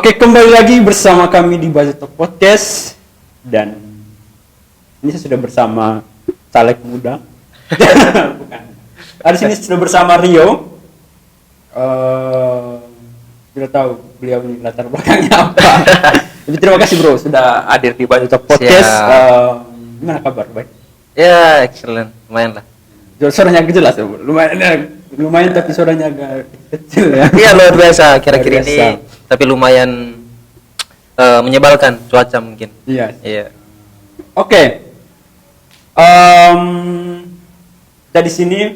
Oke, kembali lagi bersama kami di Budget Talk Podcast. Dan ini saya sudah bersama caleg muda. Bukan. Di sini sudah bersama Rio. Tidak tahu beliau ini latar belakangnya apa. Tapi terima kasih bro sudah hadir di Budget Talk Podcast. Gimana kabar? Baik. Ya, excellent. Lumayan lah. Suaranya jelas ya, lumayan tapi suaranya agak kecil ya. Iya, luar biasa kira-kira Luar biasa. ini. Tapi lumayan menyebalkan cuaca mungkin. Iya. Iya. Oke. Dari sini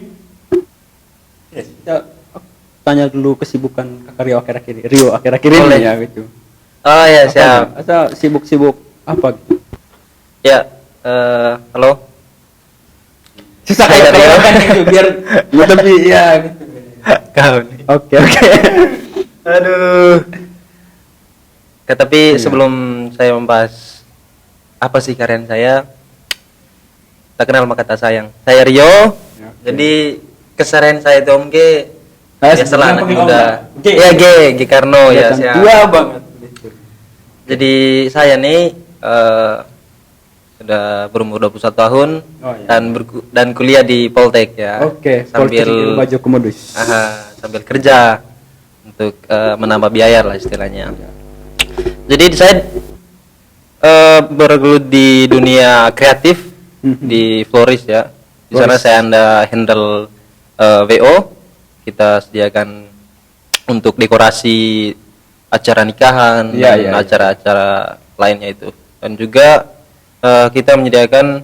kita tanya dulu kesibukan Kakak Rio akhir-akhir ini Boleh. ya gitu. Oh ya, siap. Atau sibuk-sibuk apa gitu. Ya, halo. Susah Saya kayak Rio. kan gitu biar tapi ya gitu. Kau nih. Oke. Aduh. Tapi Iya. sebelum saya membahas apa sih karyan saya, tak kenal maka tak sayang. Saya Rio. Ya, oke. Jadi keseharian saya itu Om G. Biasalah anak muda. G. Ya G Karno ya. Kelihatan Siap. tua banget gitu. Jadi saya nih sudah berumur 21 tahun Oh, iya. dan kuliah di Poltek ya. Oke, sambil baju Komodus. sambil kerja untuk menambah biaya lah istilahnya. Jadi saya bergelut di dunia kreatif di Floris ya. Di sana Floris. saya handle WO. Kita sediakan untuk dekorasi acara nikahan Iya, dan iya. acara-acara lainnya itu. Dan juga kita menyediakan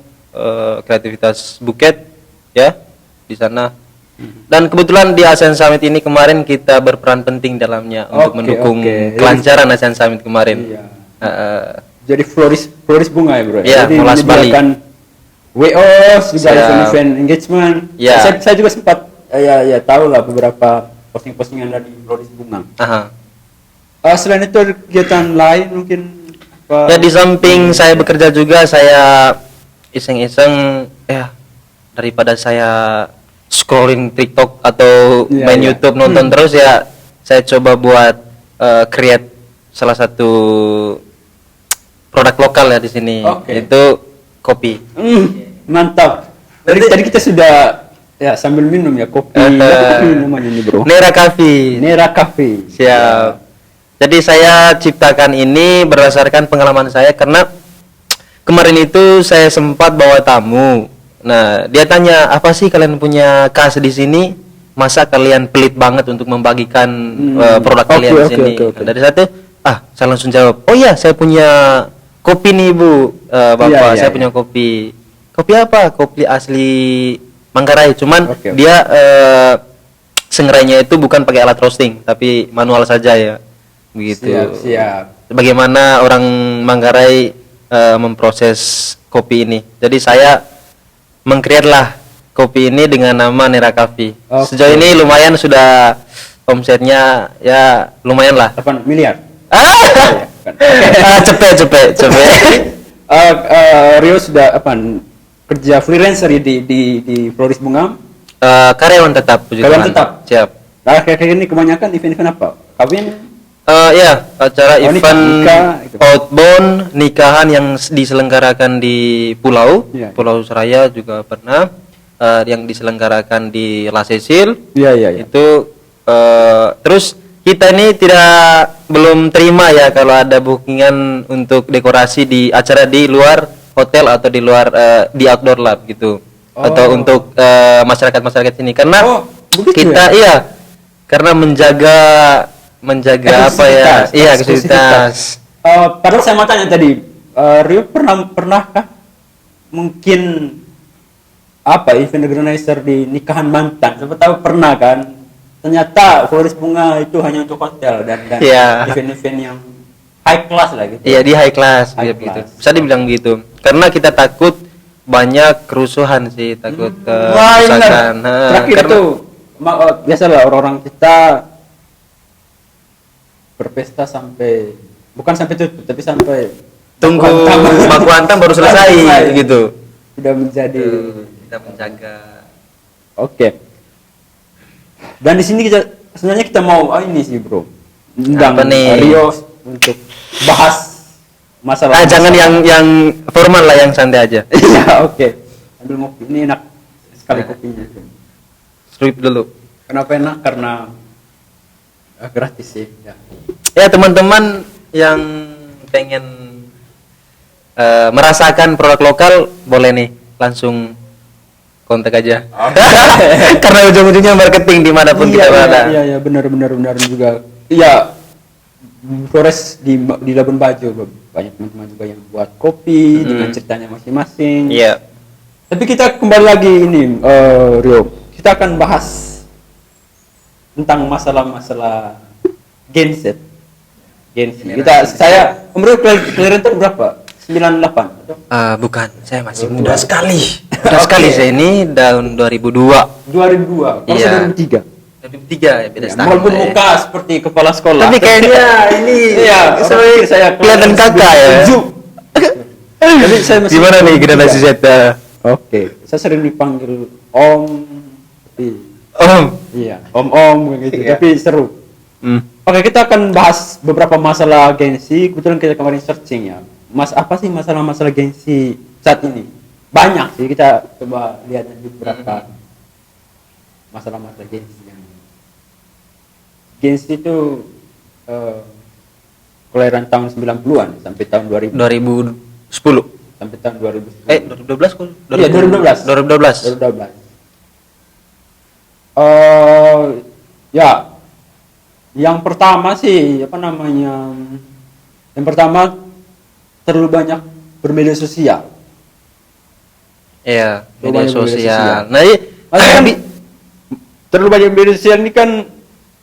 kreativitas buket ya di sana. Dan kebetulan di ASEAN Summit ini kemarin kita berperan penting dalamnya untuk Oke, mendukung oke. kelancaran ASEAN Summit kemarin. Iya. Eh, Jadi floris bunga ya bro. Iya, Jadi Molas Bali. menyediakan WOs juga Siap. event engagement. Iya. Saya juga sempat ya tahu lah beberapa posting-postingan dari floris bunga. aha. Selain itu ada kegiatan lain mungkin apa? Ya di samping saya bekerja juga saya iseng-iseng ya daripada saya scrolling TikTok atau Iya, main iya. YouTube nonton terus ya saya coba buat create salah satu produk lokal ya di sini. Oke. Itu kopi. Mantap. Tadi kita sudah ya sambil minum ya kopi. Apa namanya nih bro? Nera Coffee. Nera Cafe. Siap. Jadi saya ciptakan ini berdasarkan pengalaman saya karena kemarin itu saya sempat bawa tamu. Nah, dia tanya, "Apa sih kalian punya khas di sini? Masa kalian pelit banget untuk membagikan produk kalian di sini?" Oke. Nah, dari saat itu, saya langsung jawab, "Oh ya, saya punya kopi nih, Bu. Bapak, Iya, saya iya. punya kopi." Kopi apa? Kopi asli Manggarai. Cuman Oke. dia sengerainya itu bukan pakai alat roasting, tapi manual saja ya. Begitu. Siap. Bagaimana orang Manggarai memproses kopi ini. Jadi saya meng-create lah kopi ini dengan nama Nera Coffee. Oke. Sejauh ini lumayan sudah omsetnya ya lumayan lah. 8 miliar. Cepet. Rio sudah kerja freelancer di Floris Bunga. Karyawan tetap, puji Karyawan Tuhan. tetap? Siap. Nah, kayak ini kebanyakan event-event apa? Kawin? Ya, acara Oh, event nikah, gitu. outbound nikahan yang diselenggarakan di pulau, Iya. Pulau Seraya juga pernah, yang diselenggarakan di La Cecil. Iya. Itu terus kita ini belum terima ya kalau ada bookingan untuk dekorasi di acara di luar hotel atau di luar di outdoor lab gitu, atau untuk masyarakat sini karena begitu kita iya karena menjaga apa ya, iya eksklusivitas. Padahal saya mau tanya tadi, Rio pernahkah mungkin event organizer di nikahan mantan? Siapa tahu pernah kan? Ternyata Floris Bunga itu hanya untuk hotel dan Iya. event-event yang high class lah gitu. Iya di high class High gitu. class. Bisa dibilang gitu. Karena kita takut banyak kerusuhan sih, takut Wah, benar. kerusakan. Terakhir Karena itu biasalah orang-orang kita berpesta bukan sampai tutup tapi sampai tunggu baku baku hantam baru selesai gitu. Sudah menjadi Kita menjaga. Oke. Dan di sini sebenarnya kita mau ini sih bro, undang Apa nih? Rio untuk bahas masalah. Jangan yang formal lah, yang santai aja. Iya, oke. Ambil ngopi. Ini enak sekali kopinya. Strip dulu. Kenapa enak? Karena gratis sih. Ya. Ya teman-teman yang pengen merasakan produk lokal, boleh nih langsung kontak aja. Karena ujung-ujungnya marketing dimanapun kita berada. Iya, benar juga. Iya, Flores di Labuan Bajo banyak teman-teman juga yang buat kopi dengan ceritanya masing-masing. Iya. Tapi kita kembali lagi ini, Rio. Kita akan bahas tentang masalah-masalah Gen Z. Saya umur kalian itu berapa? 98 atau? Bukan, saya masih muda sekali. Muda sekali saya ini tahun 2002. 2002. Kalau Iya. 2003. 2003 ya, beda setahun. Walaupun lah ya. muka seperti kepala sekolah. Tapi kayaknya ini saya kelihatan kakak ya. Tapi saya masih Gimana nih generasi Z? Oke, saya sering dipanggil Om. Om. Iya, Om begitu. Iya. Tapi seru. Oke, kita akan bahas beberapa masalah gengsi. Kebetulan kita kemarin searching ya. Apa sih masalah-masalah gengsi saat ini? Banyak sih, kita coba lihat beberapa masalah-masalah gengsi yang gengsi itu kelahiran tahun 90-an sampai tahun 2000. 2010. Sampai tahun 2010. 2012 kok? Iya, 2012. 2012. Ya. Yang pertama sih Yang pertama terlalu banyak bermedia sosial. Iya, Terlalu media banyak sosial. Nah, Maksudnya kan terlalu banyak media sosial ini kan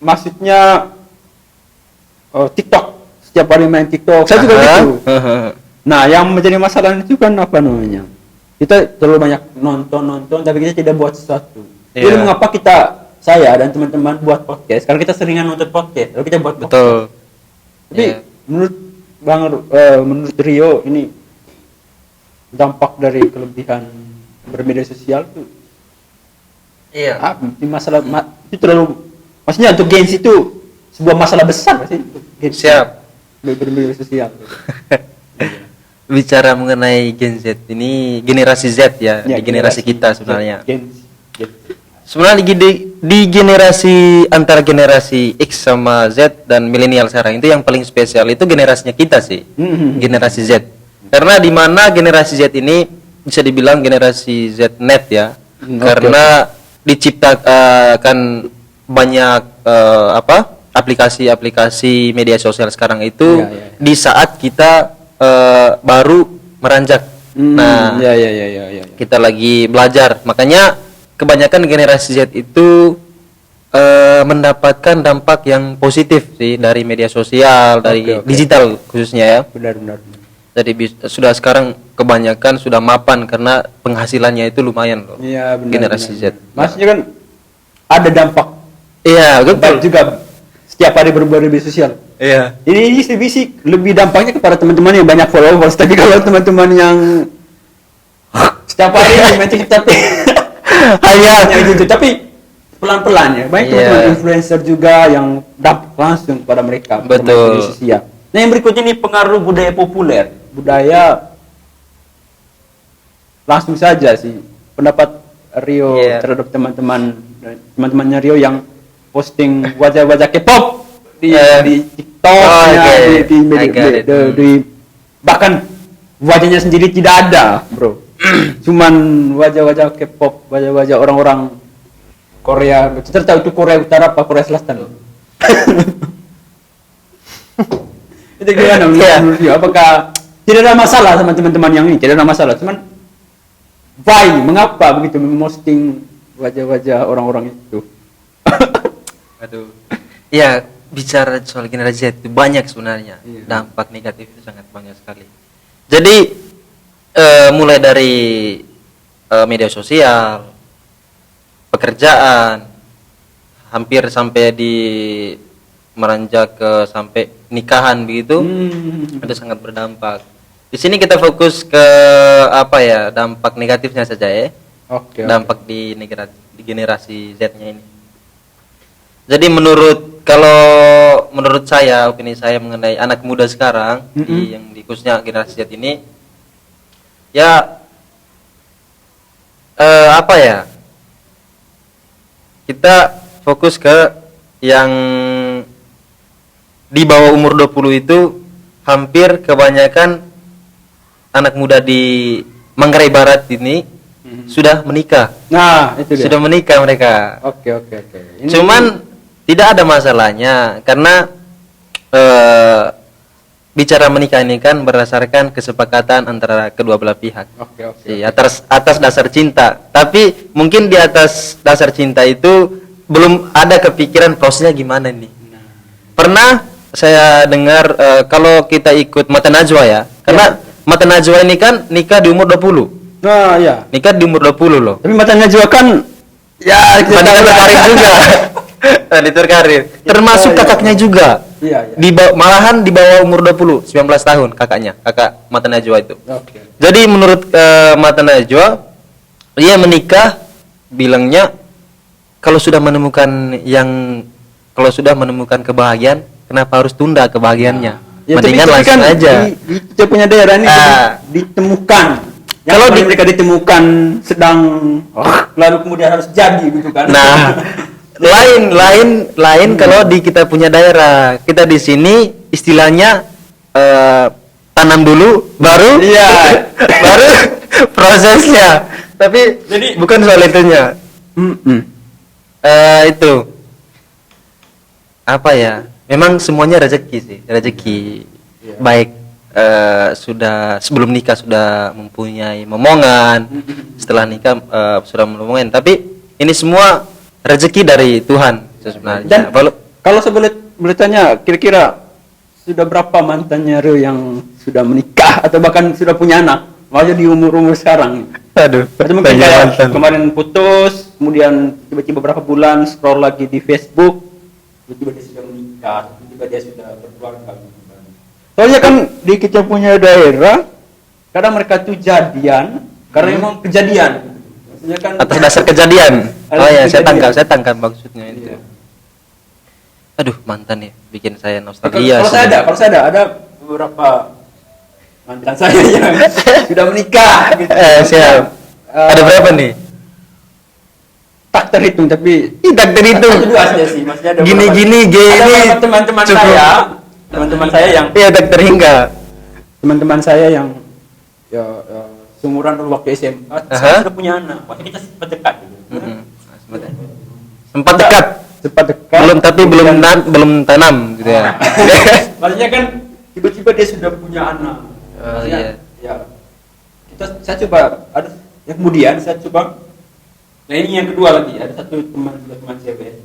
maksudnya TikTok. Setiap hari main TikTok. Saya juga gitu. Nah, yang menjadi masalah itu kan apa namanya? Kita terlalu banyak nonton tapi kita tidak buat sesuatu. Jadi Iya. mengapa saya dan teman-teman buat podcast? Karena kita seringan nonton podcast, lalu kita buat podcast. Betul. Tapi Iya. menurut Rio ini dampak dari kelebihan bermedia sosial itu Iya. itu terlalu, maksudnya untuk gengsi itu sebuah masalah besar sih untuk gengsi. Siap. Bermedia sosial. Bicara mengenai Gen Z ini, generasi Z ya, di generasi kita sebenarnya. Gengsi. Sebenarnya di generasi antara generasi X sama Z dan milenial sekarang itu yang paling spesial itu generasinya kita sih, generasi Z. Karena di mana generasi Z ini bisa dibilang generasi Z net ya, karena diciptakan banyak aplikasi-aplikasi media sosial sekarang itu di saat kita baru meranjak. Nah, kita lagi belajar, makanya kebanyakan generasi Z itu mendapatkan dampak yang positif sih dari media sosial, dari digital khususnya ya. Benar. Jadi sudah sekarang kebanyakan sudah mapan karena penghasilannya itu lumayan loh. Iya, benar. Generasi Z. Maksudnya kan ada dampak. Iya, betul juga setiap hari bermedia sosial. Iya. Ini sih lebih dampaknya kepada teman-teman yang banyak followers. Tapi kalau teman-teman yang setiap hari main TikTok hanya gitu, tapi pelan-pelan ya. Banyak teman-teman influencer juga yang dampak langsung pada mereka. Betul. Sosial. Nah, yang berikutnya ini pengaruh budaya populer. Budaya langsung saja sih pendapat Rio terhadap teman-temannya Rio yang posting wajah-wajah K-pop di TikTok, di bahkan wajahnya sendiri tidak ada, bro. Cuman wajah-wajah K-pop, wajah-wajah orang-orang Korea. Kita tahu itu Korea Utara apa Korea Selatan. Itu gimana menurut Rio? Apakah tidak ada masalah sama teman-teman yang ini? Tidak ada masalah, cuman why? Mengapa begitu memposting wajah-wajah orang-orang itu? Aduh. Ya, bicara soal generasi Z itu banyak sebenarnya. Dampak negatif itu sangat banyak sekali. Jadi mulai dari media sosial, pekerjaan, hampir sampai di meranjak ke sampai nikahan begitu, itu sangat berdampak. Di sini kita fokus ke dampak negatifnya saja ya. Dampak di generasi Z-nya ini. Jadi menurut saya, opini saya mengenai anak muda sekarang yang di khususnya generasi Z ini, ya apa ya? Kita fokus ke yang di bawah umur 20 itu hampir kebanyakan anak muda di Manggarai Barat ini sudah menikah. Nah, itu dia. Sudah menikah mereka. Oke. Ini Cuman tidak ada masalahnya karena bicara menikah ini kan berdasarkan kesepakatan antara kedua belah pihak. Oke. Iya, atas dasar cinta. Tapi mungkin di atas dasar cinta itu belum ada kepikiran prosesnya gimana nih. Pernah saya dengar kalau kita ikut Mata Najwa ya. Karena Mata Najwa ini kan nikah di umur 20. Nah, ya. Nikah di umur 20 loh. Tapi matanya juga kan ya kita Wanita berkarir juga. Wanita berkarir. Termasuk kakaknya juga. Iya. Malahan di bawah umur 20, 19 tahun kakaknya, kakak Mata Najwa itu. Oke. Jadi menurut Mata Najwa, dia menikah bilangnya kalau sudah menemukan kebahagiaan, kenapa harus tunda kebahagiaannya? Ya, Mendingan tapi langsung kan aja. Di kita punya daerah ini ditemukan. Kalau mereka ditemukan sedang lalu kemudian harus jadi gitu kan. Nah, lain kalau di kita punya daerah. Kita di sini istilahnya tanam dulu baru baru prosesnya. Tapi Jadi- bukan soal itunya. Itu apa ya? Memang semuanya rezeki sih, rezeki. Baik sudah sebelum nikah sudah mempunyai momongan, setelah nikah sudah momongan. Tapi ini semua rezeki dari Tuhan sebenarnya. Dan Kalau kalau saya boleh tanya, kira-kira sudah berapa mantannya Rio yang sudah menikah atau bahkan sudah punya anak? Maksudnya di umur-umur sekarang. aduh, Atau mungkin kayak kemarin putus, kemudian tiba-tiba beberapa bulan scroll lagi di Facebook, tiba-tiba dia sudah menikah, tiba-tiba dia sudah berkeluarga. Soalnya kan di kita punya daerah, kadang mereka tuh jadian karena emang kejadian. Maksudnya kan atas dasar kejadian. Atas Oh ya, kejadian. saya tangkap maksudnya itu. Iya. Aduh, mantan ya, bikin saya nostalgia. Kalau saya ada beberapa mantan saya yang sudah menikah. Gitu. Siap. Ada berapa nih? Tak terhitung tapi Tidak terhitung. satu dua saja sih, maksudnya ada Gini-gini, beberapa- ada beberapa teman-teman cukup. teman-teman saya yang Iya, tak terhingga. teman-teman saya yang ya, seumuran dulu waktu SMA, saya sudah punya anak, makanya kita sempat dekat gitu. Sempat dekat. Sempat dekat. Belum tapi belum tanam gitu ya. Maksudnya kan tiba-tiba dia sudah punya anak. Oh, Maksudnya, iya. Ya. Saya coba ada yang kemudian saya coba. Nah ini yang kedua lagi, ada satu teman cewek.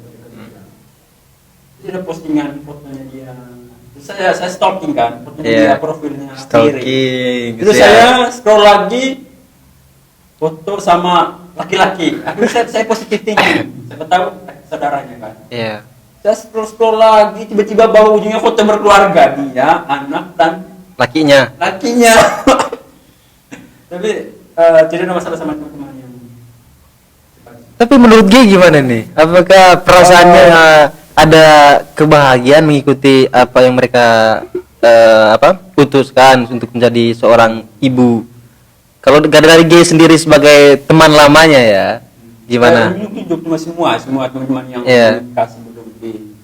Jadi ada postingan fotonya dia. Terus saya stalking kan, fotonya dia, profilnya kiri. Stalking. Terus saya scroll lagi foto sama laki-laki. Akhirnya saya positif tinggi. Siapa tahu saudaranya kan. Iya. Saya scroll lagi, tiba-tiba bawa ujungnya foto berkeluarga dia, anak dan Lakinya. Tapi tidak ada masalah sama teman-teman yang. Tapi menurut G gimana nih? Apakah perasaannya ada kebahagiaan mengikuti apa yang mereka putuskan untuk menjadi seorang ibu? Kalau dari G sendiri sebagai teman lamanya ya, gimana? Mungkin cuma semua teman-teman yang menikah sebelum di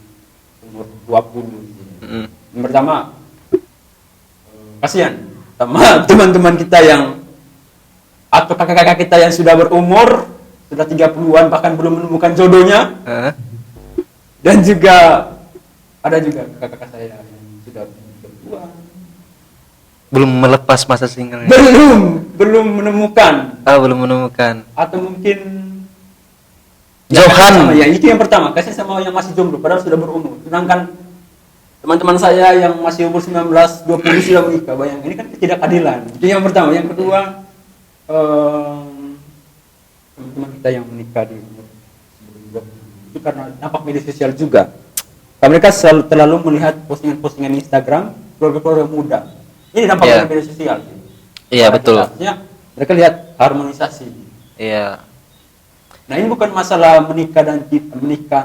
umur 20. Yang pertama kasihan sama teman-teman kita yang atau kakak-kakak kita yang sudah berumur sudah 30-an bahkan belum menemukan jodohnya. Dan juga ada juga kakak-kakak saya yang sudah berdua Belum melepas masa single. belum menemukan Belum menemukan. atau mungkin Johan. ya itu yang pertama, kasih sama yang masih jomblo padahal sudah berumur. Sedangkan teman-teman saya yang masih umur 19, 20 sudah menikah. Bayang, ini kan ketidakadilan. Itu yang pertama. Yang kedua, teman-teman kita yang menikah di umur 20 itu karena dampak media sosial juga. Karena mereka terlalu melihat postingan-postingan Instagram keluarga-keluarga muda. Ini dampak dari media sosial. Iya, betul. Artinya mereka lihat harmonisasi. Iya. Nah ini bukan masalah menikah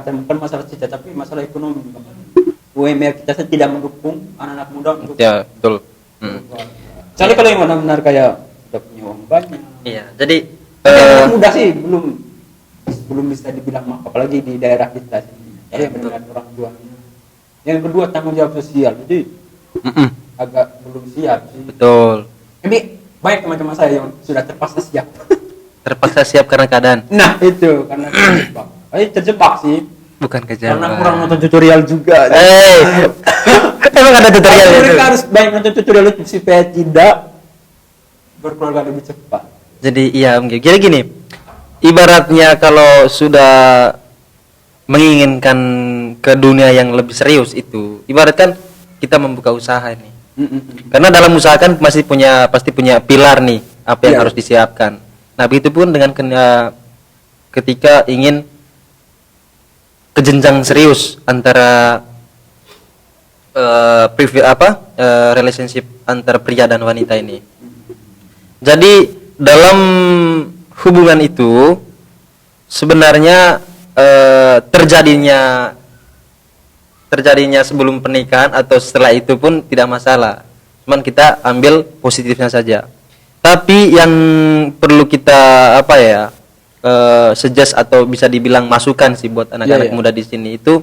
bukan masalah cita, tapi masalah ekonomi. UMR kita tidak mendukung anak-anak muda untuk Ya, betul. Kecuali kalau yang benar-benar kayak udah punya uang banyak. Iya, jadi Anak muda sih belum bisa dibilang mampu, apalagi di daerah kita sih. Jadi yang benar orang tuanya. Yang kedua tanggung jawab sosial, jadi agak belum siap sih. betul. Ini banyak teman-teman saya yang sudah terpaksa siap. Terpaksa siap karena keadaan, Nah itu karena terjebak. Terjebak sih. bukan Karena kejauhan. kurang nonton tutorial juga. Emang ada tutorial itu. Mereka harus banyak nonton tutorial itu supaya tidak berkeluarga lebih cepat. Jadi iya, mungkin. Jadi gini, ibaratnya kalau sudah menginginkan ke dunia yang lebih serius itu, ibaratkan kita membuka usaha ini. Karena dalam usaha kan pasti punya pilar nih, apa yang Iya. harus disiapkan. Nah, begitu pun dengan ketika ingin ke jenjang serius antara relationship antara pria dan wanita ini. Jadi dalam hubungan itu sebenarnya terjadinya sebelum pernikahan atau setelah itu pun tidak masalah. Cuman kita ambil positifnya saja. Tapi yang perlu kita suggest atau bisa dibilang masukan sih buat anak-anak Iya. muda di sini itu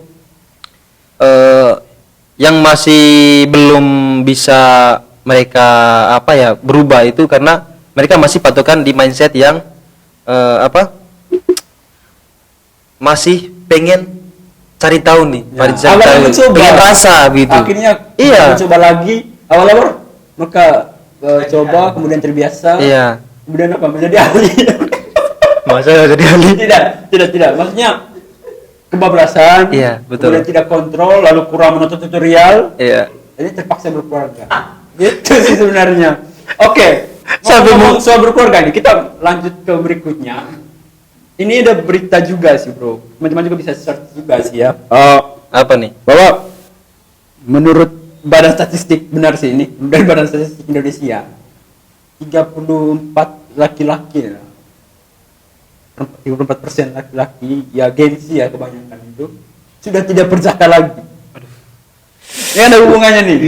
yang masih belum bisa mereka berubah itu karena mereka masih patokan di mindset yang masih pengen cari tahu nih, cari Awalnya tahu, mencoba, pengen rasa gitu. Akhirnya Iya. mencoba lagi. Awal-awal mereka coba, kemudian terbiasa. Iya. Kemudian apa? Menjadi ahli. Masa jadi ahli? Tidak. Maksudnya kebablasan. Iya, betul. Kemudian tidak kontrol, lalu kurang menonton tutorial. Iya. Jadi terpaksa berkeluarga. Gitu sih sebenarnya. Oke. Sampai Ngomong soal berkeluarga nih, kita lanjut ke berikutnya. Ini ada berita juga sih, bro. Teman-teman juga bisa search juga sih ya. Apa nih? Bahwa menurut Badan Statistik, benar sih ini, dari Badan Statistik Indonesia, 34 laki-laki, 34% laki-laki, ya gengsi ya kebanyakan itu, sudah tidak bercakap lagi. Ini ada hubungannya nih.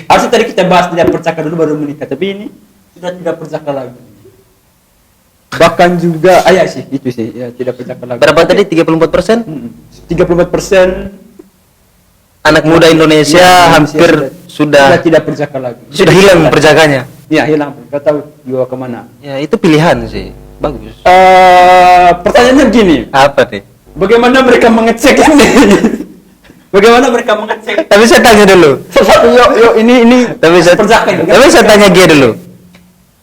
Harusnya tadi kita bahas tidak bercakap dulu baru menikah, tapi ini sudah tidak bercakap lagi. Bahkan juga, ya sih, itu sih, ya tidak bercakap lagi. Berapa tadi? 34%? 34% Anak muda Indonesia hampir sudah tidak bercakap lagi. sudah hilang perjakanya. Iya, hilang. Gak tahu juga kemana. Ya, itu pilihan sih. Bagus. Pertanyaannya begini, Apa nih? bagaimana mereka mengecek ini? Bagaimana mereka mengecek? Tapi saya tanya dulu. Satu, yuk, ini. Tapi saya tanya dia dulu.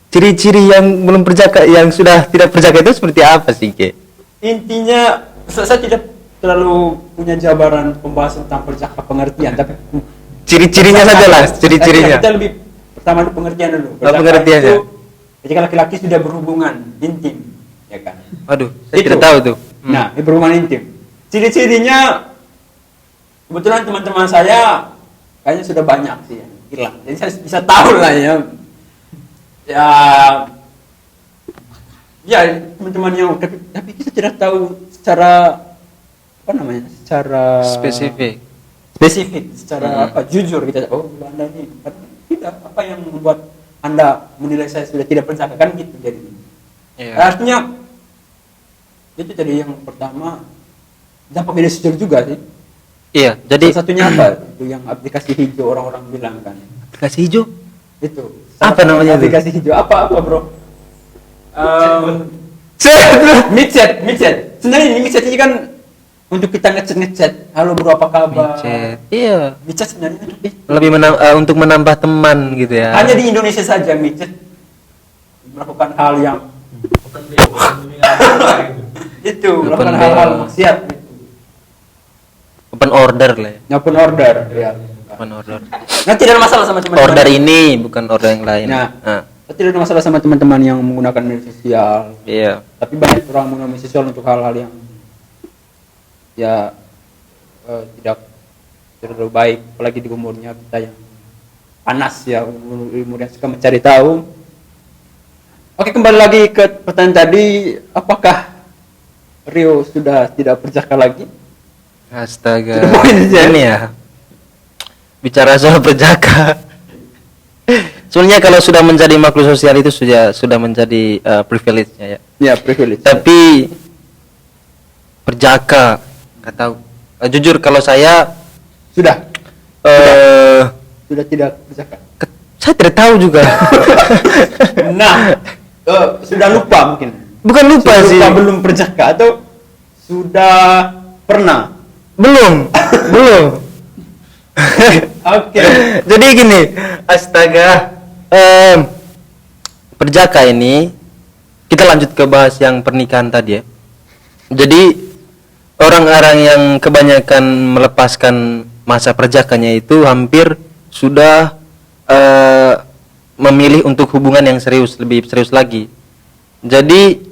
Ciri-ciri yang belum perjaka, yang sudah tidak perjaka itu seperti apa sih, Ge? Intinya, saya tidak terlalu punya jabaran pembahasan tentang percakapan pengertian, tapi Ciri-cirinya saja lah, ciri-cirinya. Kita lebih pertama dulu pengertian dulu. Oh, pengertiannya. Itu ketika laki-laki sudah berhubungan intim, ya kan? Waduh, saya Itu. tidak tahu tuh. Nah, ini berhubungan intim. Ciri-cirinya kebetulan teman-teman saya kayaknya sudah banyak sih yang hilang. Jadi saya bisa tahu lah ya. Ya teman-teman yang tapi kita tidak tahu secara secara Spesifik. secara jujur kita Anda ini tidak apa yang membuat Anda menilai saya sudah tidak percaya kan gitu jadi. Iya. Artinya itu tadi yang pertama dampak media sosial juga sih. Iya, jadi Salah satunya apa? Itu yang aplikasi hijau orang-orang bilang kan. aplikasi hijau. Itu. Apa namanya itu? Aplikasi hijau apa bro? Midchat. Sebenarnya ini midchat ini kan untuk kita ngechat. Halo bro, apa kabar? Micet. Iya. Midchat sebenarnya Lebih untuk menambah teman gitu ya. hanya di Indonesia saja midchat melakukan hal yang itu melakukan Open hal-hal mail. maksiat gitu. Open order lah ya. Open order ya. Open order. Nah tidak ada masalah sama teman-teman. Order ini bukan order yang lain. Nah, Ah, tidak ada masalah sama teman-teman yang menggunakan media sosial. iya. Tapi banyak orang menggunakan media sosial untuk hal-hal yang ya tidak terlalu baik, apalagi di umurnya kita yang panas ya, umur yang suka mencari tahu. Oke, kembali lagi ke pertanyaan tadi, apakah Rio sudah tidak berjaka lagi? Astaga. To the point aja. Ini ya. Bicara soal perjaka. Sebenarnya kalau sudah menjadi makhluk sosial itu sudah menjadi privilege-nya ya. Ya, privilege. Tapi perjaka nggak tahu. Jujur kalau saya Sudah tidak berjaka. saya tidak tahu juga. Nah, sudah lupa mungkin. Bukan lupa Sudah sih. lupa belum berjaka atau sudah pernah? Belum. Oke. Jadi gini, astaga. Perjaka ini kita lanjut ke bahas yang pernikahan tadi ya. Jadi orang-orang yang kebanyakan melepaskan masa perjakanya itu hampir sudah memilih untuk hubungan yang serius, lebih serius lagi. Jadi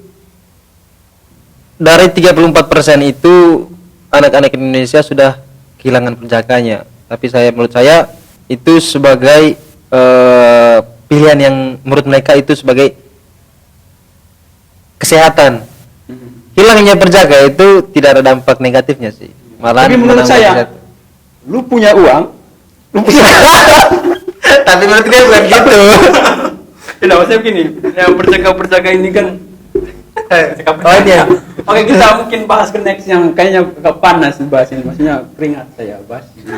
dari 34% itu anak-anak Indonesia sudah kehilangan perjakanya. Tapi menurut saya itu sebagai pilihan yang menurut mereka itu sebagai kesehatan. Hilangnya perjaka itu tidak ada dampak negatifnya sih. Malah Tapi menurut menambah saya, kesehatan. lu punya uang, lu punya Tapi menurut gue bukan gitu. tidak, maksudnya begini, yang perjaka ini kan Oh iya. Oke, kita mungkin bahas ke next yang kayaknya agak panas bahas ini, maksudnya keringat saya bahas ini.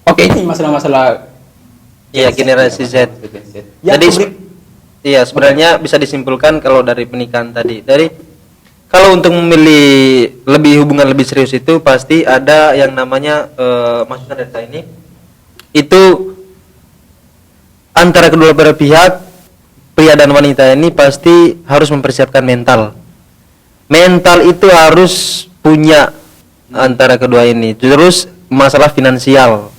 Oke, ini masalah-masalah Iya, generasi Z. Ya, Jadi iya, sebenarnya bisa disimpulkan kalau dari pernikahan tadi. Kalau untuk memilih hubungan lebih serius itu pasti ada yang namanya masukan dari saya ini. Itu antara kedua belah pihak, pria dan wanita ini pasti harus mempersiapkan mental. Mental itu harus punya antara kedua ini. Terus masalah finansial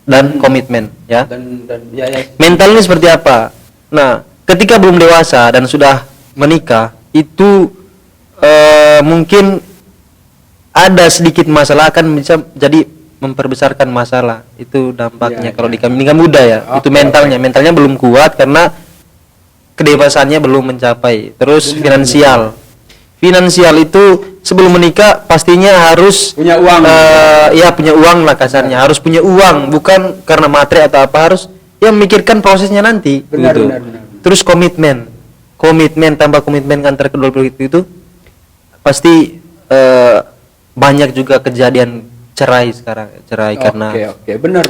dan komitmen ya. dan ya. Mental ini seperti apa? Nah, ketika belum dewasa dan sudah menikah itu mungkin ada sedikit masalah akan bisa jadi memperbesarkan masalah. Itu dampaknya kalau di nikah muda ya. Itu mentalnya belum kuat karena kedewasaannya belum mencapai. Terus finansial itu sebelum menikah pastinya harus Punya uang. Ya punya uang lah kasarnya, harus punya uang, bukan karena materi atau apa, harus ya memikirkan prosesnya nanti. Benar. Terus komitmen tambah komitmen antar kedua belah itu pasti banyak juga kejadian cerai sekarang, karena Oke, benar.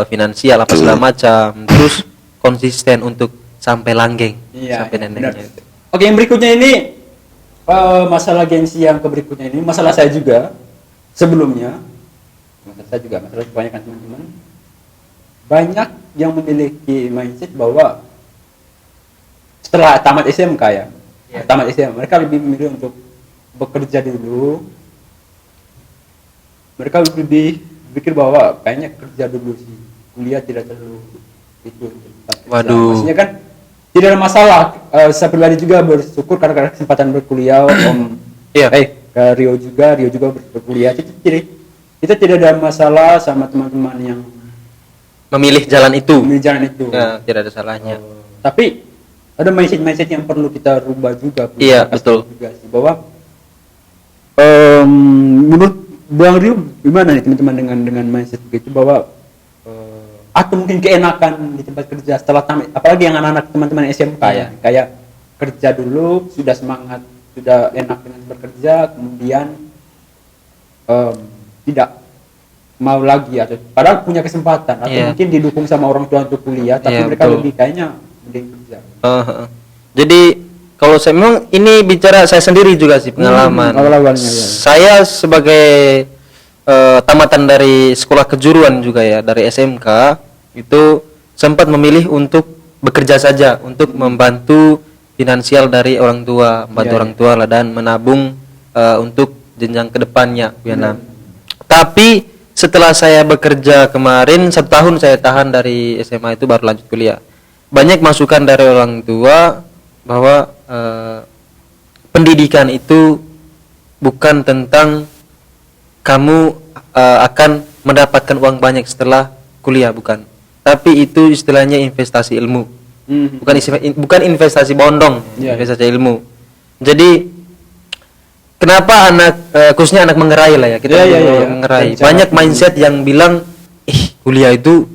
finansial apa segala macam. Terus konsisten untuk sampai langgeng, sampai neneknya. Oke, yang berikutnya ini masalah gengsi yang berikutnya ini masalah saya juga sebelumnya. Masalah kebanyakan teman-teman banyak yang memiliki mindset bahwa setelah tamat SMK tamat SMK mereka lebih memilih untuk bekerja dulu. Mereka lebih berpikir bahwa kayaknya kerja dulu sih, kuliah tidak terlalu itu. Waduh. Maksudnya kan tidak ada masalah. Saya pribadi juga bersyukur karena kesempatan berkuliah. Rio juga berkuliah. Kita tidak ada masalah sama teman-teman yang memilih jalan itu. Ya, tidak ada salahnya. Tapi ada mindset yang perlu kita rubah juga. Iya, betul. Juga sih, bahwa menurut Bang Rio gimana nih teman-teman dengan mindset begitu, bahwa atau mungkin keenakan di tempat kerja setelah tamat, apalagi yang anak-anak teman-teman SMK ya, kayak kerja dulu sudah semangat, sudah enak dengan bekerja, kemudian tidak mau lagi atau padahal punya kesempatan atau mungkin didukung sama orang tua untuk kuliah, tapi mereka lebih kayaknya mending kerja. Jadi kalau saya memang ini bicara saya sendiri juga sih pengalaman. Saya sebagai tamatan dari sekolah kejuruan juga ya, dari SMK itu sempat memilih untuk bekerja saja untuk membantu finansial dari orang tua, orang tua lah, dan menabung untuk jenjang kedepannya. Tapi setelah saya bekerja kemarin 1 tahun saya tahan dari SMA itu baru lanjut kuliah. Banyak masukan dari orang tua bahwa pendidikan itu bukan tentang kamu akan mendapatkan uang banyak setelah kuliah, bukan. Tapi itu istilahnya investasi ilmu. Bukan investasi bondong, investasi ilmu. Jadi kenapa anak khususnya anak mengerai lah ya, kita mengerai. Banyak mindset yang bilang kuliah itu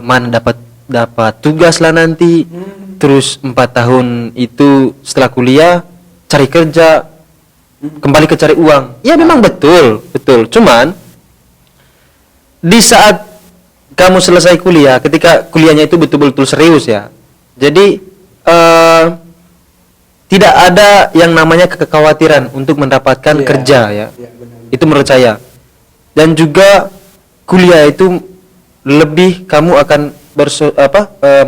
mana dapat tugas lah nanti. Terus 4 tahun itu setelah kuliah cari kerja, kembali ke cari uang. Ya memang betul. Cuman di saat kamu selesai kuliah, ketika kuliahnya itu betul-betul serius ya. Jadi tidak ada yang namanya kekhawatiran untuk mendapatkan kerja ya. Itu menurut saya. Dan juga kuliah itu lebih kamu akan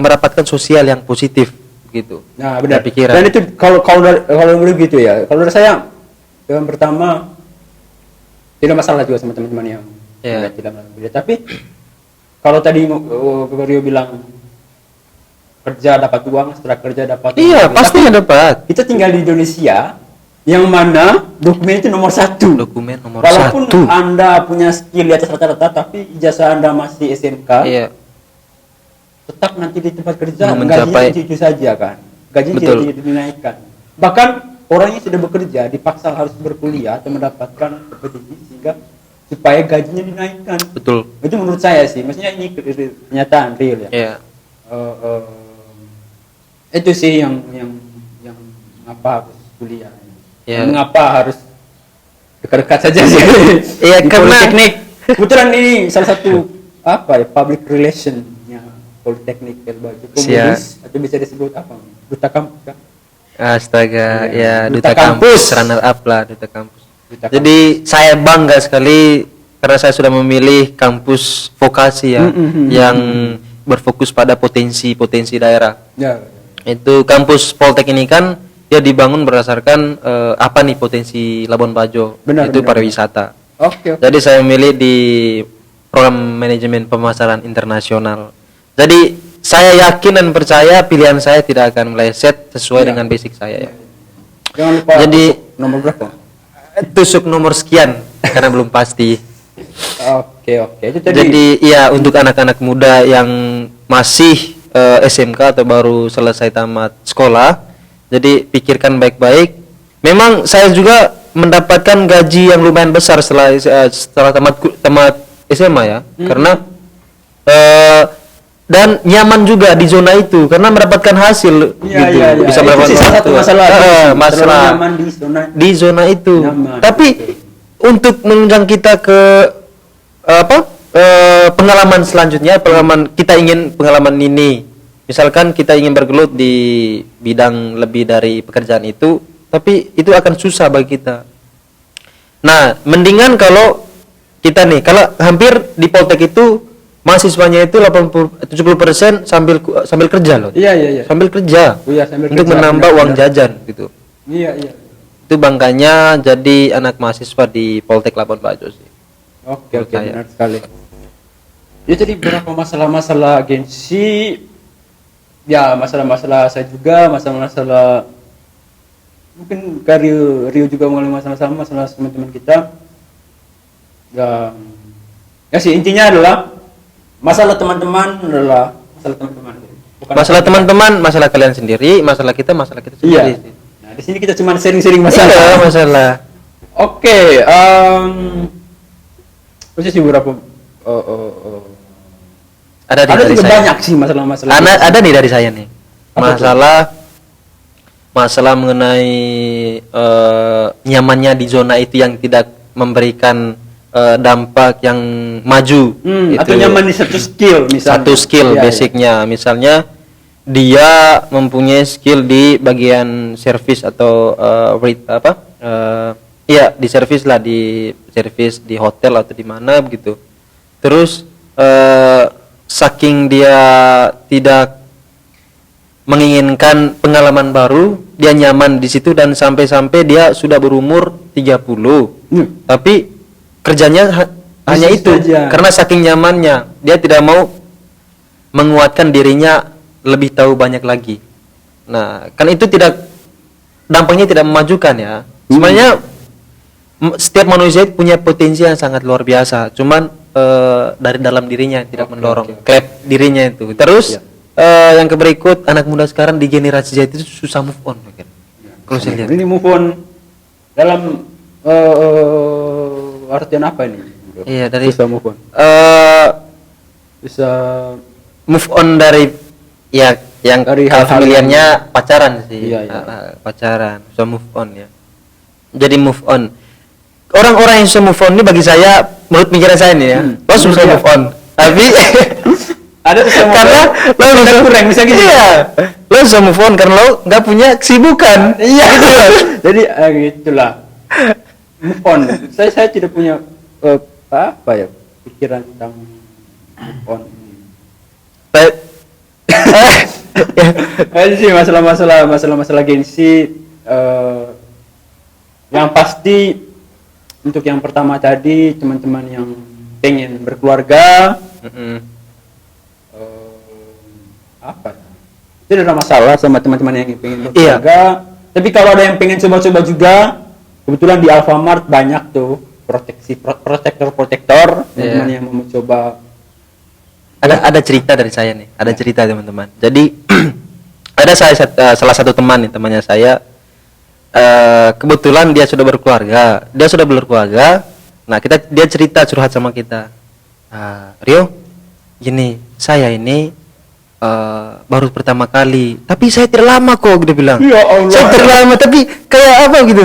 mendapatkan sosial yang positif gitu. Nah, benar. Pikiran. Dan itu kalau begitu ya. Kalau dari saya yang pertama tidak masalah juga sama teman-teman yang tidak melakukan kuliah. Tapi kalau tadi Rio bilang kerja dapat uang, setelah kerja dapat uang. Iya, pasti dapat. Kita tinggal di Indonesia yang mana dokumen itu nomor 1. Dokumen nomor 1. Walaupun Anda punya skill di atas rata-rata, tapi ijazah Anda masih SMK. Iya. Tetap nanti di tempat kerja gajinya itu saja kan. Gajinya tidak dinaikkan. Bahkan orang yang sudah bekerja dipaksa harus berkuliah atau mendapatkan kompetisi sehingga supaya gajinya dinaikkan. Betul. Itu menurut saya sih. Maksudnya ini kenyataan real ya. Iya. Itu sih yang mengapa harus kuliah. Yeah. Mengapa harus dekat-dekat saja sih. Iya, karena teknik. Kebetulan ini salah satu public relationnya Politeknik Baju Komunis atau bisa disebut apa? Duta kampus kan? Astaga, duta kampus, runner up lah duta kampus. Jadi saya bangga sekali karena saya sudah memilih kampus vokasi ya, yang berfokus pada potensi daerah. Ya. Itu kampus Poltek ini kan dia dibangun berdasarkan apa nih potensi Labuan Bajo. Itu pariwisata. Okay. Jadi saya memilih di program manajemen pemasaran internasional. Jadi saya yakin dan percaya pilihan saya tidak akan meleset sesuai dengan basic saya ya. Jangan lupa. Jadi nomor berapa? Tusuk nomor sekian karena belum pasti. Oke. Itu tadi. Jadi ya untuk anak-anak muda yang masih SMK atau baru selesai tamat sekolah, jadi pikirkan baik-baik. Memang saya juga mendapatkan gaji yang lumayan besar setelah tamat SMA ya, karena dan nyaman juga di zona itu karena mendapatkan hasil bisa mendapatkan satu masalah nyaman di zona itu. Nyaman. Tapi untuk menunjang kita ke pengalaman selanjutnya, pengalaman ini, misalkan kita ingin bergelut di bidang lebih dari pekerjaan itu, tapi itu akan susah bagi kita. Nah, mendingan kalau kita nih, kalau hampir di Poltek itu mahasiswanya itu 70% sambil kerja loh. Iya. Sambil kerja. Untuk menambah uang jajan gitu. Iya. Itu bangkanya jadi anak mahasiswa di Poltek Labuan Bajo sih. Oke, benar sekali. Ya, jadi beberapa masalah-masalah agensi, ya masalah-masalah saya juga, masalah-masalah mungkin Rio juga mengalami masalah teman-teman kita. Ya sih intinya adalah masalah teman-teman. Bukan masalah teman-teman, masalah kalian sendiri, masalah kita sendiri. Iya. Nah, di sini kita cuma sharing-sharing masalah. Iya, masalah. Oke, terus sih beberapa ada juga saya. Banyak sih masalah-masalah. Ada nih dari saya nih. Masalah mengenai nyamannya di zona itu yang tidak memberikan dampak yang maju atau nyaman di satu skill misalnya. Satu skill basicnya. Misalnya dia mempunyai skill di bagian service atau di service lah, di service di hotel atau di mana begitu. Terus saking dia tidak menginginkan pengalaman baru, dia nyaman di situ dan sampai-sampai dia sudah berumur 30. Tapi kerjanya hanya itu saja. Karena saking nyamannya, dia tidak mau menguatkan dirinya lebih tahu banyak lagi. Nah, kan itu dampaknya tidak memajukan ya. Sebenarnya setiap manusia punya potensi yang sangat luar biasa, cuman dari dalam dirinya tidak mendorong, klep dirinya itu. Terus yang berikut, anak muda sekarang di generasi Z itu susah move on. Konsilier. Ini move on dalam artian apa ini? Iya, dari bisa move on. Bisa move on dari ya yang dari hal-hal familiarnya pacaran sih. Iya, iya. Pacaran, bisa move on ya. Jadi move on. Orang-orang yang bisa move on ini bagi saya, menurut pikiran saya nih ya, lo susah Iya. move on. Tapi ada tuh sama karena lo bisa kurang bisa gitu. Iya. Lo bisa move on karena lo nggak punya kesibukan. Iya. Jadi gitulah. Move on. Saya tidak punya apa ya pikiran tentang move on. Sih masalah gengsi yang pasti untuk yang pertama tadi teman-teman yang pengen berkeluarga apa ya? Tidak ada masalah sama teman-teman yang pengen berkeluarga. Tapi kalau ada yang pengen coba-coba juga, kebetulan di Alfamart banyak tuh protektor teman-teman yang mau coba. Ada cerita dari saya nih, ada cerita teman-teman. Jadi ada salah satu teman nih, temannya saya, kebetulan dia sudah berkeluarga. Nah dia cerita curhat sama kita, Rio, gini, saya ini baru pertama kali, tapi saya tidak lama kok, dia bilang. Ya Allah. Saya tidak lama, tapi kayak apa gitu?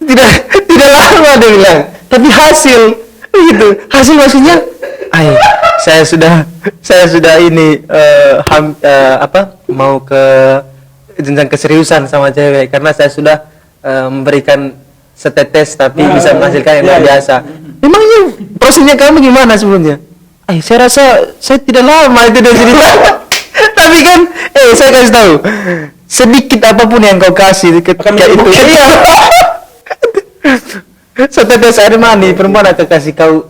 Tidak lama, dia bilang. Tapi hasil, gitu. Hasil maksudnya, saya sudah ini mau ke jenjang keseriusan sama cewek karena saya sudah memberikan setetes tapi bisa menghasilkan yang luar biasa. Memangnya prosesnya kamu gimana sebelumnya? Saya rasa saya tidak lama itu dari cerita. Tapi kan, saya kasih tahu, sedikit apapun yang kau kasih ketika itu, iya. Setetes air mani perempuan akan kasih kau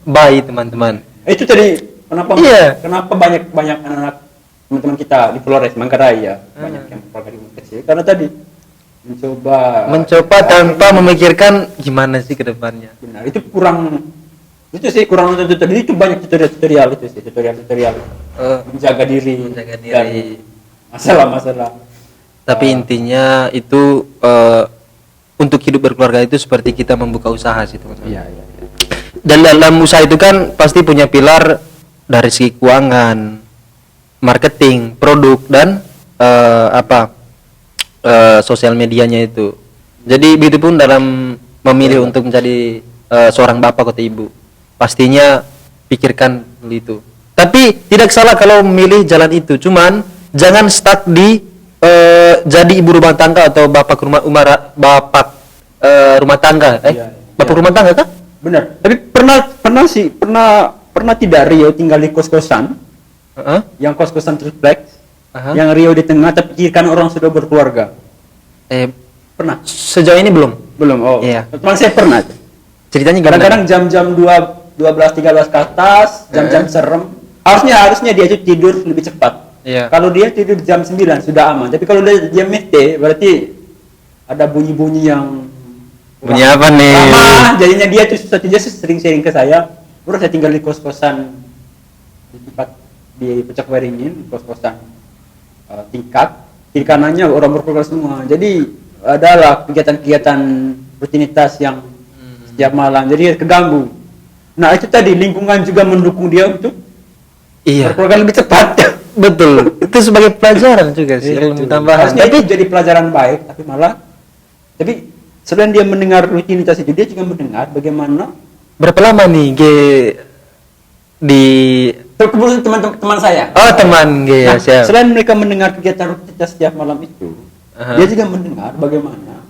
bayi, teman-teman. Itu tadi kenapa banyak anak-anak teman-teman kita di Flores Manggarai ya, banyak yang berkeluarga di kecil karena tadi mencoba tanpa memikirkan gimana sih ke depannya. Benar, itu kurang nonton tutorial, itu banyak tutorial menjaga diri dari masalah. Tapi intinya itu untuk hidup berkeluarga itu seperti kita membuka usaha sih, teman-teman. Iya. Dan dalam usaha itu kan pasti punya pilar dari segi keuangan, marketing, produk, dan sosial medianya itu. Jadi begitupun dalam memilih untuk menjadi seorang bapak atau ibu, pastinya pikirkan itu. Tapi tidak salah kalau memilih jalan itu, cuman jangan stuck di jadi ibu rumah tangga atau bapak rumah tangga. Bapak rumah tangga kah? Benar. Tapi pernah tidak Rio tinggal di kos-kosan? Yang kos-kosan triplex, yang Rio di tengah tapi kiri kan orang sudah berkeluarga. Pernah? Sejauh ini belum. Oh. Iya. Teman saya pernah. Ceritanya gimana? Kadang-kadang jam-jam 12-13 ke atas, jam-jam serem. Harusnya dia itu tidur lebih cepat. Iya. Kalau dia tidur jam 9 sudah aman. Tapi kalau dia mete berarti ada bunyi-bunyi yang bunyi apa nih? Lama, jadinya dia tuh sering sharing ke saya. Udah saya tinggal di kos-kosan di tempat di Puncak Waringin, kos-kosan tingkat. Kiri kanannya orang berkeluarga semua. Jadi adalah kegiatan-kegiatan rutinitas yang setiap malam. Jadi keganggu. Nah itu tadi lingkungan juga mendukung dia untuk berkeluarga lebih cepat. Betul. Itu sebagai pelajaran juga sih. Ilmu tambahan. Harusnya itu jadi pelajaran baik, tapi selain dia mendengar rutinitas itu, dia juga mendengar bagaimana. Berapa lama nih di teman saya. Oh, teman ya, siap. Selain mereka mendengar kegiatan rutinitas setiap malam itu, dia juga mendengar bagaimana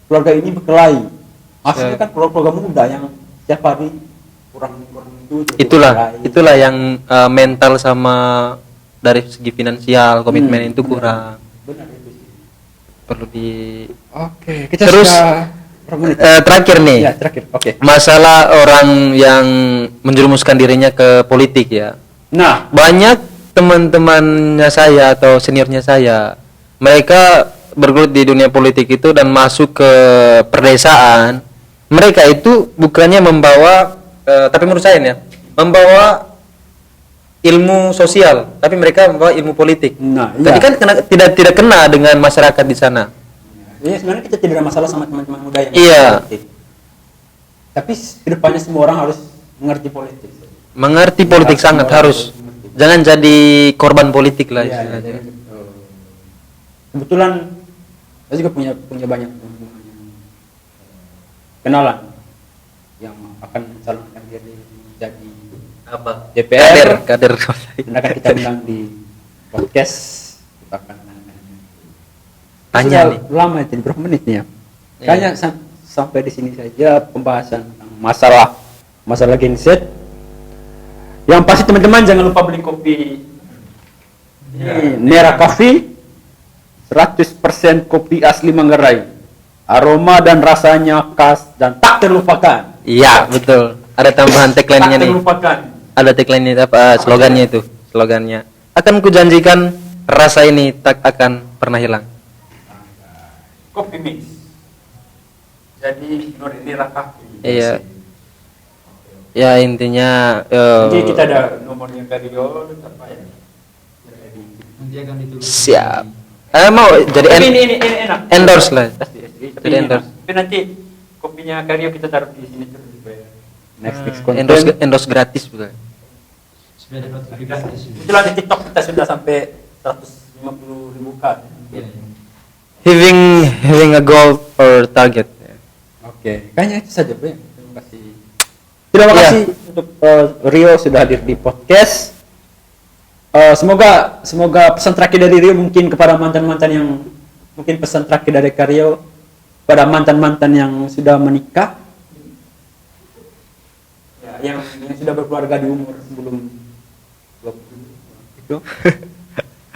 keluarga ini berkelahi. Maksudnya kan keluarga muda yang setiap hari kurang itu. Itulah yang mental sama dari segi finansial, komitmen itu kurang. Benar itu sih. Perlu di. Oke, kita terus terakhir nih. Ya, terakhir. Oke. Masalah orang yang menjerumuskan dirinya ke politik ya. Nah, banyak teman-temannya saya atau seniornya saya, mereka bergelut di dunia politik itu dan masuk ke perdesaan. Mereka itu bukannya membawa tapi menurut saya ya, membawa ilmu sosial, tapi mereka membawa ilmu politik. Nah, Jadi kan tidak kena dengan masyarakat di sana. Iya, sebenarnya kita tidak ada masalah sama teman-teman muda yang Iya. politik. Tapi kedepannya semua orang harus mengerti politik. Mengerti politik Iya, sangat semua orang harus. mengerti. Jangan jadi korban politik lah Iya, istilahnya. iya, betul. Kebetulan saya juga punya banyak teman-teman yang kenalan yang akan mencalonkan diri menjadi Apa? DPR. Kader. Dan akan kita undang di podcast. Kita akan Tanya sudah nih. lama itu berapa menit nih ya? Iya. Kayaknya sampai di sini saja pembahasan tentang masalah genset. Yang pasti teman-teman jangan lupa beli kopi ini Nera Coffee 100% kopi asli Manggarai. Aroma dan rasanya khas dan tak terlupakan. Iya, betul. Ada tambahan tagline-nya Tak nih. terlupakan. Ada tagline-nya apa? Slogannya itu. Slogannya. Akan kujanjikan rasa ini tak akan pernah hilang. Kopi mix. Jadi Nera Coffee. Iya. Ya intinya Jadi kita ada nomornya Kario apa ya? Nanti akan ditulis. siap. Mau jadi ini enak. endorse lah. Tapi Jadi ini endorse. enak. Tapi nanti kopinya Kario kita taruh di sini terus supaya next content. Endorse gratis bukan? Supaya dapat kopi gratis. Itulah di TikTok kita sudah sampai 150.000 kan. Iya, iya. Having a goal or target. Oke, kayaknya itu saja, Bu. Terima kasih. Terima Iya. kasih untuk Rio sudah hadir di podcast. Semoga pesan terakhir dari Rio mungkin kepada mantan-mantan yang mungkin pesan terakhir dari Rio pada mantan-mantan yang sudah menikah, ya, yang sudah berkeluarga di umur sebelum 20 itu.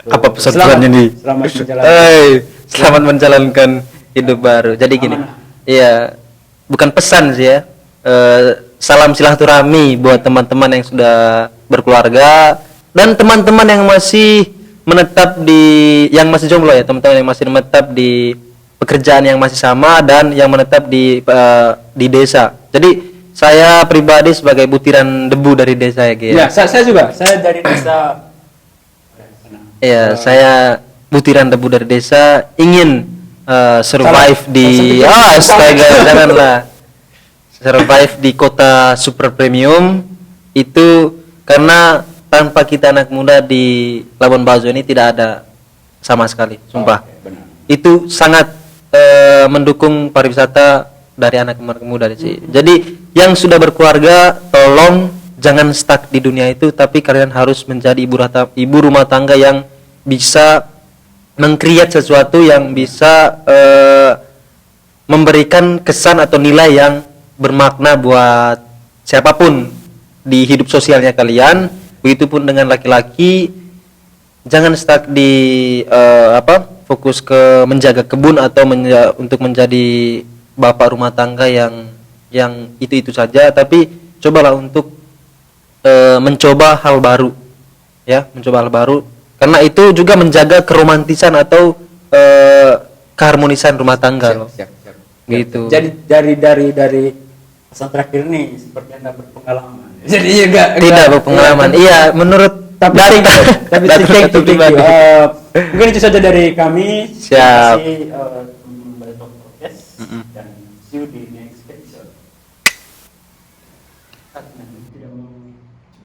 Apa pesan-pesannya nih? Selamat menjalankan. Selamat menjalankan hidup baru. Jadi gini, iya, bukan pesan sih ya. Salam silaturahmi buat teman-teman yang sudah berkeluarga dan teman-teman yang masih menetap yang masih jomblo ya, teman-teman yang masih menetap di pekerjaan yang masih sama dan yang menetap di desa. Jadi saya pribadi sebagai butiran debu dari desa ya, Ki, ya. Ya, saya juga. Saya dari desa. Iya, saya butiran debu dari desa ingin survive di astaga janganlah survive di kota super premium itu karena tanpa kita anak muda di Labuan Bajo ini tidak ada sama sekali, sumpah. Benar. Itu sangat mendukung pariwisata dari anak muda di sini. Jadi yang sudah berkeluarga tolong jangan stuck di dunia itu, tapi kalian harus menjadi ibu rumah tangga yang bisa mengkreat sesuatu yang bisa memberikan kesan atau nilai yang bermakna buat siapapun di hidup sosialnya kalian. Begitupun dengan laki-laki, jangan stuck di fokus ke menjaga kebun atau untuk menjadi bapak rumah tangga yang itu saja, tapi cobalah untuk mencoba hal baru, ya, mencoba hal baru, karena itu juga menjaga keromantisan atau keharmonisan rumah tangga loh. Siap. Gitu. Jadi dari pesan terakhir nih seperti Anda berpengalaman. Jadi juga Tidak berpengalaman. Iya, menurut tapi dari tapi dari thank you. pribadi. Mungkin itu saja dari kami. Siap. Terima kasih,